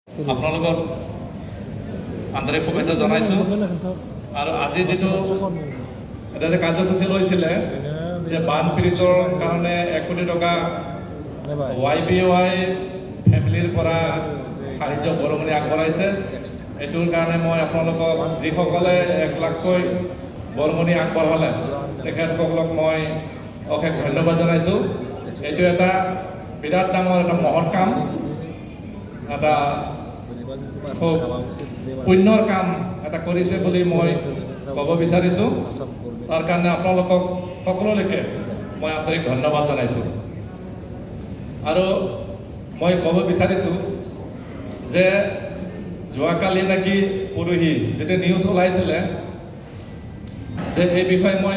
আপোনালোকক আন্তৰিক শুভেচ্ছা জনাইছোঁ আৰু আজি যেটো এটা যে কাৰ্যসূচী লৈছিলে যে বানপীড়িতৰ কাৰণে 1 কোটি টকা YBY ফ্যামিলিৰ পৰা সাহায্য বৰঙণি আগবঢ়াইছে এটোৰ কাৰণে মই আপোনালোকক যিসকলে 1 লাখকৈ বৰঙণি আগবঢ়ালে তেখেতসকলক মই অশেষ ধন্যবাদ জনাইছোঁ এটো এটা বিৰাট ডাঙৰ এটা মহৎ কাম এটা পুণ্যৰ কাম এটা কৰিছে বুলি মই ক'ব বিচাৰিছোঁ তাৰ কাৰণে আপোনালোকক সকলোলৈকে মই আন্তৰিক ধন্যবাদ জনাইছোঁ আৰু মই ক'ব বিচাৰিছোঁ যে যোৱাকালি নাকি পৰহি যেটা নিউজ ওলাইছিলে যে এই বিষয়ে মই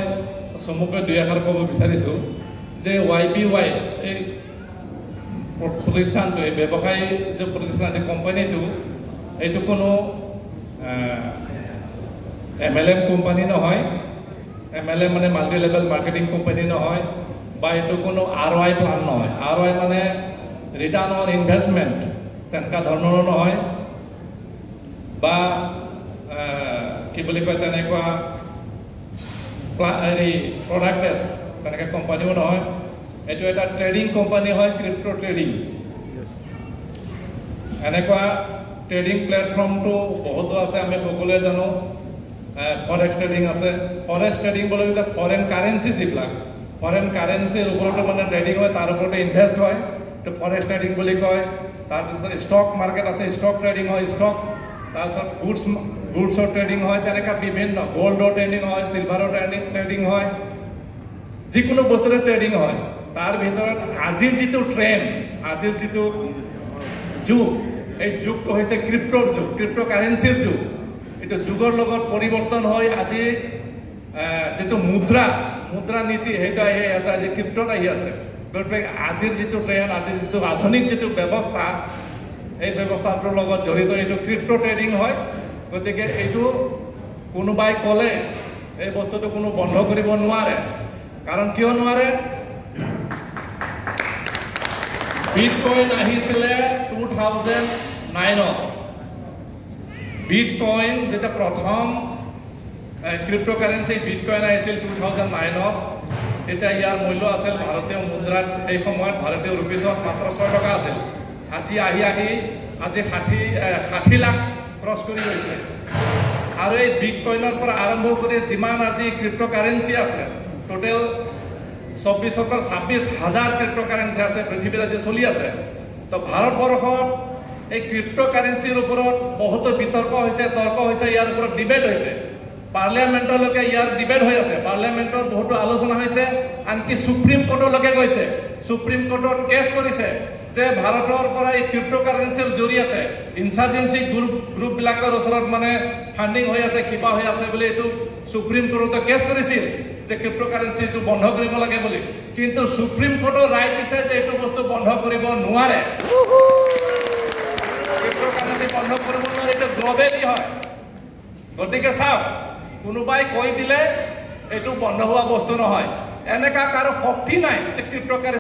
চমুকৈ দুই এষাৰ ক'ব বিচাৰিছোঁ যে YBY এই প্ৰতিষ্ঠানটো এই ব্যৱসায়ী যে প্ৰতিষ্ঠান এই কোম্পানীটো এইটো কোনো MLM কোম্পানী নহয় MLM মানে মাল্টি লেভেল মাৰ্কেটিং কোম্পানী নহয় বা এইটো কোনো ROI প্লান নহয় ROI মানে ৰিটাৰ্ণ অন ইনভেষ্টমেণ্ট তেনেকা ধৰণৰ নহয় বা কি বুলি কয় তেনেকুৱা প্ৰডাক্ট বেছ তেনেকা কোম্পানীও নহয় এটো এটা ট্ৰেডিং কোম্পানী হয় ক্ৰিপ্টো ট্ৰেডিং এনেকুৱা ট্ৰেডিং প্লেটফৰ্মটো বহুত আছে আমি সকলোৱে জানো ফৰেক্স ট্ৰেডিং আছে ফৰেক্স ট্ৰেডিং বলে ফৰেন কাৰেন্সি যিবিলাক ফৰেন কাৰেন্সিৰ ওপৰত মানে ট্ৰেডিং হয় তাৰ ওপৰত ইনভেস্ট হয় তো ফৰেক্স ট্ৰেডিং বুলি কয় তাৰ পিছত স্টক মাৰ্কেট আছে স্টক ট্ৰেডিং হয় স্টক তাৰ পিছত গুডছৰ ট্ৰেডিং হয় তেনেকা বিভিন্ন গোল্ডৰ ট্ৰেডিং হয় সিলভাৰৰ ট্ৰেডিং হয় যিকোনো বস্তুৰ ট্ৰেডিং হয় তাৰ ভিতৰত আজিৰ যেটো ট্ৰেন্ড আজিৰ যেটো যুগ এই যুগটো হৈছে ক্ৰিপ্টোৰ যুগ ক্ৰিপ্টো কাৰেন্সিৰ যুগ এটা যুগৰ লগত পৰিৱৰ্তন হৈ আজি যেটো মুদ্ৰা নীতি হেটা আহি আছে আজি ক্ৰিপ্টোত আহি আছে গতিকে আজিৰ যেটো ট্ৰেন্ড আজিৰ যেটো আধুনিক যেটো ব্যৱস্থা এই ব্যৱস্থাটোৰ লগত জড়িত এইটো ক্ৰিপ্টো ট্ৰেডিং হয় গতিকে এইটো কোনোবাই ক'লে এই বস্তুটো কোনো বন্ধ কৰিব নোৱাৰে কাৰণ কিয় নোৱাৰে বিটকয়েন আহিছিলে 2009 বিটকয়েন যেটা প্ৰথম ক্ৰিপ্টোকাৰেন্সি বিটকয়েন আহিছিল 2009 এটা ইয়াৰ মূল্য আছিল ভাৰতীয় মুদ্ৰাত এই সময়ত ভাৰতীয় ৰূপিছত মাত্ৰ 6 টকা আছিল আজি আজি 60 লাখ ক্ৰছ কৰি গৈছে আৰু এই বিটকয়েনৰ পৰা আৰম্ভ কৰি যিমান আজি ক্ৰিপ্টোকাৰেন্সি আছে টোটাল 26,000 ক্ৰিপ্টোকাৰেন্সি আছে পৃথিৱীত আজি চলি আছে তো ভাৰতবৰ্ষত এই ক্ৰিপ্টোকাৰেন্সিৰ ওপৰত বহুত বিতৰ্ক হৈছে তৰ্ক হৈছে ইয়াৰ ওপৰত ডিবেট হৈছে পাৰ্লিয়ামেন্টলৈকে ইয়াৰ ডিবেট হৈ আছে পাৰ্লিয়ামেন্টৰ বহুত আলোচনা হৈছে আনকি সুপ্ৰিম কোৰ্টলৈকে গৈছে সুপ্ৰিম কোৰ্টত কেছ কৰিছে যে ভাৰতৰ পৰা এই ক্ৰিপ্টোকাৰেন্সিৰ জৰিয়তে ইনসাৰ্জেন্সি গ্ৰুপ বিলাকৰ ওচৰত মানে ফান্ডিং হৈ আছে কিবা হৈ আছে বুলি এটো সুপ্ৰিম কোৰ্টত কেছ কৰিছিল যে ক্ৰিপ্টোকাৰেন্সিটো বন্ধ কৰিব লাগে বুলি কিন্তু সুপ্ৰিম কোৰ্টৰ ৰায় দিছে যে এটো বস্তু বন্ধ কৰিব নোৱাৰে ক্ৰিপ্টোকাৰেন্সি বন্ধ কৰিব নোৱাৰে এটো গ্লোবালি হয় গতিকে চাওক কোনোবাই কৈ দিলে এটো বন্ধ হোৱা বস্তু নহয় এনেকা কাৰো শক্তি নাই যে ক্ৰিপ্টোকাৰেন্সি